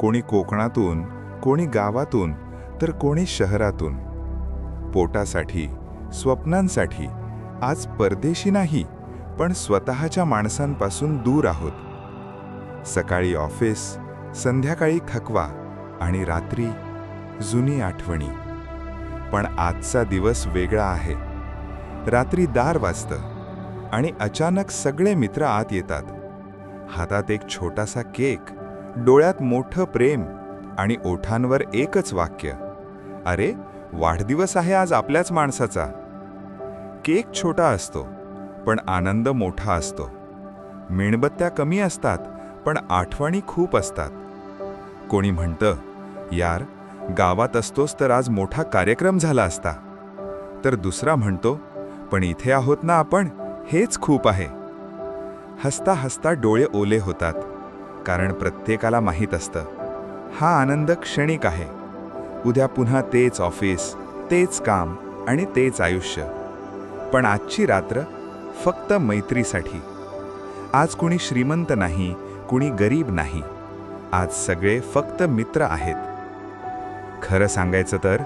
कोणी कोकणातून, कोणी गावातून, तर कोणी शहरातून. पोटासाठी, स्वप्नांसाठी आज परदेशी नाही, पण स्वतःच्या माणसांपासून दूर आहोत. सकाळी ऑफिस, संध्याकाळी थकवा आणि रात्री जुनी आठवणी. पण आजचा दिवस वेगळा आहे. रात्री दार वाजतं आणि अचानक सगळे मित्र आत येतात. हातात एक छोटासा केक, डोळ्यात मोठं प्रेम आणि ओठांवर एकच वाक्य, अरे वाढदिवस आहे आज आपल्याच माणसाचा. केक छोटा असतो पण आनंद मोठा असतो. मेणबत्त्या कमी असतात पण आठवणी खूप असतात. कोणी म्हणतं, यार गावात असतोस तर आज मोठा कार्यक्रम झाला असता. तर दुसरा म्हणतो, पण इथे आहोत ना आपण, हेच खूप आहे. हसता हसता डोळे ओले होतात, कारण प्रत्येकाला माहीत असतं हा आनंद क्षणिक आहे. उद्या पुन्हा तेच ऑफिस, तेच काम आणि तेच आयुष्य. पण आजची रात्र फक्त मैत्रीसाठी. आज कुणी श्रीमंत नाही, कुणी गरीब नाही. आज सगळे फक्त मित्र आहेत. खरं सांगायचं तर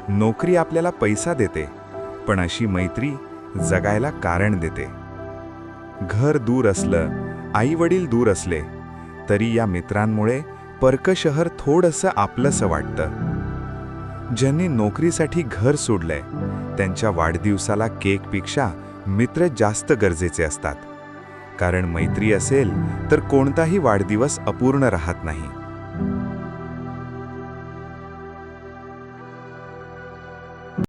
नोकरी आपल्याला पैसा देते, पण अशी मैत्री जगायला कारण देते. घर दूर असलं, आई वडील दूर असले, तरी या मित्रांमुळे परकं शहर थोडंसं आपलंसं वाटतं. ज्यांनी नोकरीसाठी घर सोडलंय, त्यांच्या वाढदिवसाला केकपेक्षा मित्र जास्त गरजेचे असतात. कारण मैत्री असेल तर कोणताही वाढदिवस अपूर्ण राहत नाही.